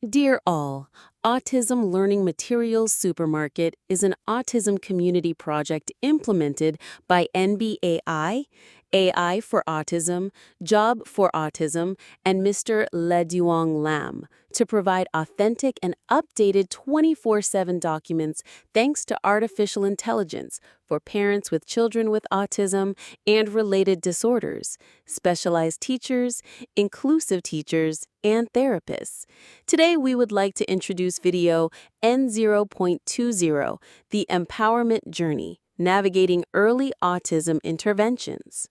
Dear all, Autism Learning Materials Supermarket is an autism community project implemented by NBAI, AI for Autism, Job for Autism, and Mr. Duong Lam to provide authentic and updated 24/7 documents thanks to artificial intelligence for parents with children with autism and related disorders, specialized teachers, inclusive teachers, and therapists. Today, we would like to introduce video N0.20, The Empowerment Journey, Navigating Early Autism Interventions.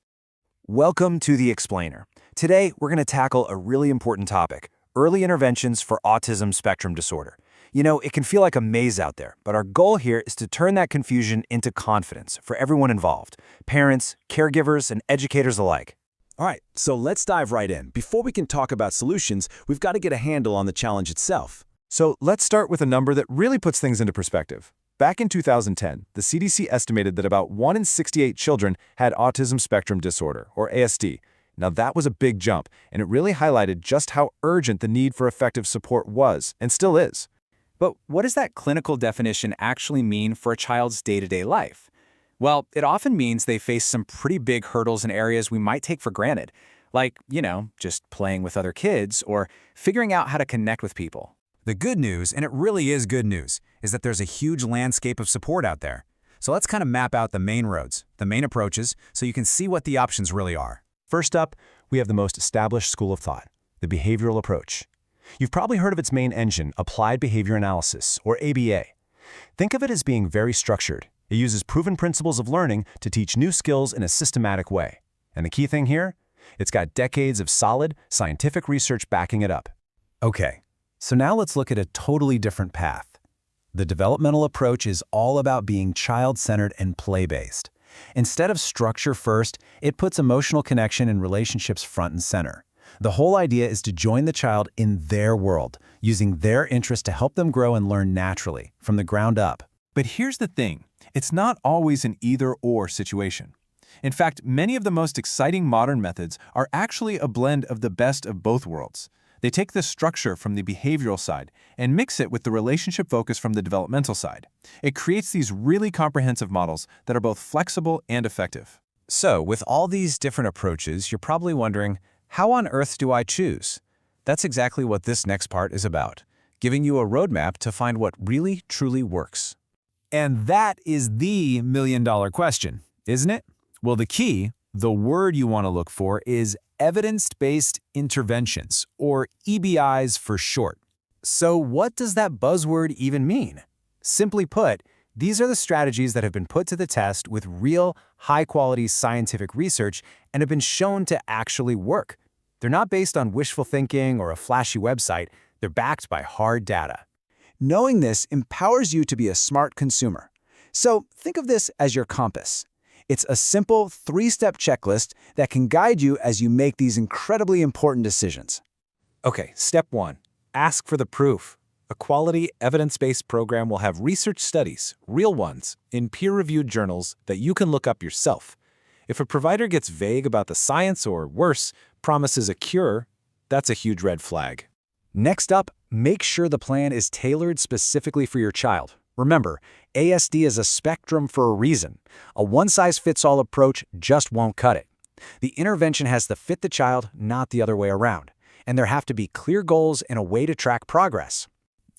Welcome to The Explainer. Today, we're going to tackle a really important topic, early interventions for autism spectrum disorder. You know, it can feel like a maze out there, but our goal here is to turn that confusion into confidence for everyone involved, parents, caregivers, and educators alike. All right, so let's dive right in. Before we can talk about solutions, we've got to get a handle on the challenge itself. So let's start with a number that really puts things into perspective. Back in 2010, the CDC estimated that about 1 in 68 children had autism spectrum disorder, or ASD. Now that was a big jump, and it really highlighted just how urgent the need for effective support was, and still is. But what does that clinical definition actually mean for a child's day-to-day life? Well, it often means they face some pretty big hurdles in areas we might take for granted, like, just playing with other kids or figuring out how to connect with people. The good news, and it really is good news, is that there's a huge landscape of support out there. So let's kind of map out the main roads, the main approaches, so you can see what the options really are. First up, we have the most established school of thought, the behavioral approach. You've probably heard of its main engine, applied behavior analysis, or ABA. Think of it as being very structured. It uses proven principles of learning to teach new skills in a systematic way. And the key thing here? It's got decades of solid, scientific research backing it up. Okay, so now let's look at a totally different path. The developmental approach is all about being child-centered and play-based. Instead of structure first, it puts emotional connection and relationships front and center. The whole idea is to join the child in their world, using their interests to help them grow and learn naturally, from the ground up. But here's the thing, it's not always an either-or situation. In fact, many of the most exciting modern methods are actually a blend of the best of both worlds. They take the structure from the behavioral side and mix it with the relationship focus from the developmental side. It creates these really comprehensive models that are both flexible and effective. So, with all these different approaches, you're probably wondering, how on earth do I choose? That's exactly what this next part is about, giving you a roadmap to find what really, truly works. And that is the million-dollar question, isn't it? Well, the key, the word you want to look for, is evidence-based interventions, or EBIs for short. So what does that buzzword even mean? Simply put, these are the strategies that have been put to the test with real, high-quality scientific research and have been shown to actually work. They're not based on wishful thinking or a flashy website. They're backed by hard data. Knowing this empowers you to be a smart consumer. So think of this as your compass. It's a simple 3-step checklist that can guide you as you make these incredibly important decisions. Okay, step 1. Ask for the proof. A quality, evidence-based program will have research studies, real ones, in peer-reviewed journals that you can look up yourself. If a provider gets vague about the science or, worse, promises a cure, that's a huge red flag. Next up, make sure the plan is tailored specifically for your child. Remember, ASD is a spectrum for a reason. A one-size-fits-all approach just won't cut it. The intervention has to fit the child, not the other way around. And there have to be clear goals and a way to track progress.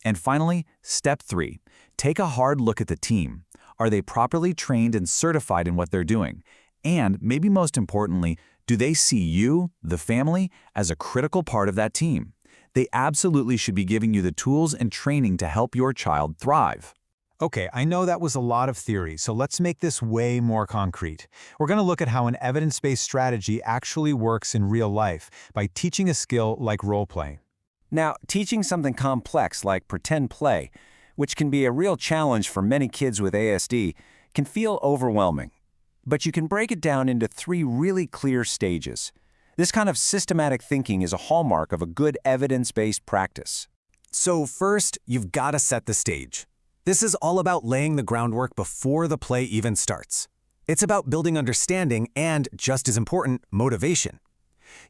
And finally, step 3. Take a hard look at the team. Are they properly trained and certified in what they're doing? And, maybe most importantly, do they see you, the family, as a critical part of that team? They absolutely should be giving you the tools and training to help your child thrive. Okay, I know that was a lot of theory, so let's make this way more concrete. We're going to look at how an evidence-based strategy actually works in real life by teaching a skill like role-playing. Now, teaching something complex like pretend play, which can be a real challenge for many kids with ASD, can feel overwhelming. But you can break it down into 3 really clear stages. This kind of systematic thinking is a hallmark of a good evidence-based practice. So first, you've got to set the stage. This is all about laying the groundwork before the play even starts. It's about building understanding and, just as important, motivation.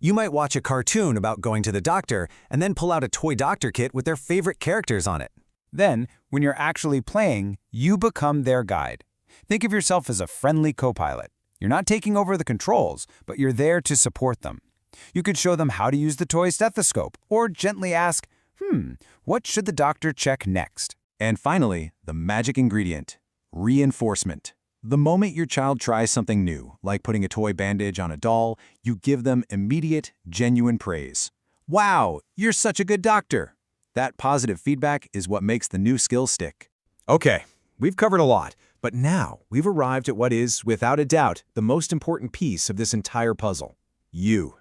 You might watch a cartoon about going to the doctor and then pull out a toy doctor kit with their favorite characters on it. Then, when you're actually playing, you become their guide. Think of yourself as a friendly co-pilot. You're not taking over the controls, but you're there to support them. You could show them how to use the toy stethoscope, or gently ask, what should the doctor check next? And finally, the magic ingredient, reinforcement. The moment your child tries something new, like putting a toy bandage on a doll, you give them immediate, genuine praise. Wow, you're such a good doctor. That positive feedback is what makes the new skill stick. Okay, we've covered a lot, but now we've arrived at what is, without a doubt, the most important piece of this entire puzzle. You.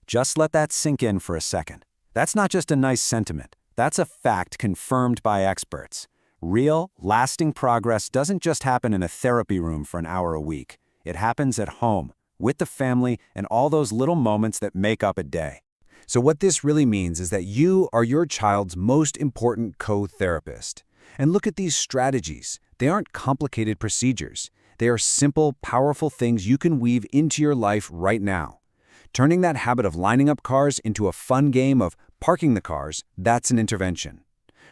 Just let that sink in for a second. That's not just a nice sentiment. That's a fact confirmed by experts. Real, lasting progress doesn't just happen in a therapy room for an hour a week. It happens at home, with the family, and all those little moments that make up a day. So what this really means is that you are your child's most important co-therapist. And look at these strategies. They aren't complicated procedures. They are simple, powerful things you can weave into your life right now. Turning that habit of lining up cars into a fun game of parking the cars, that's an intervention.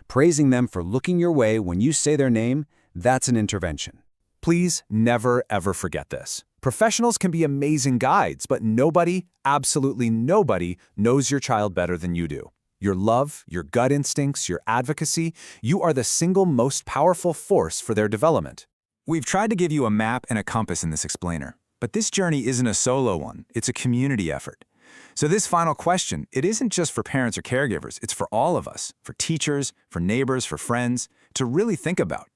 Praising them for looking your way when you say their name, that's an intervention. Please never, ever forget this. Professionals can be amazing guides, but nobody, absolutely nobody, knows your child better than you do. Your love, your gut instincts, your advocacy, you are the single most powerful force for their development. We've tried to give you a map and a compass in this explainer, but this journey isn't a solo one, it's a community effort. So this final question, it isn't just for parents or caregivers, it's for all of us, for teachers, for neighbors, for friends, to really think about.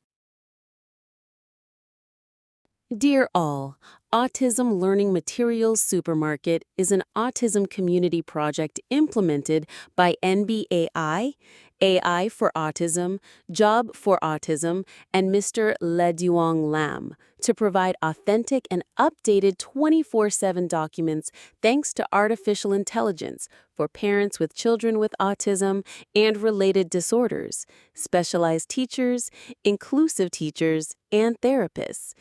Dear all, Autism Learning Materials Supermarket is an autism community project implemented by NBAI, AI for Autism, Job for Autism, and Mr. Duong Lam to provide authentic and updated 24/7 documents thanks to artificial intelligence for parents with children with autism and related disorders, specialized teachers, inclusive teachers, and therapists.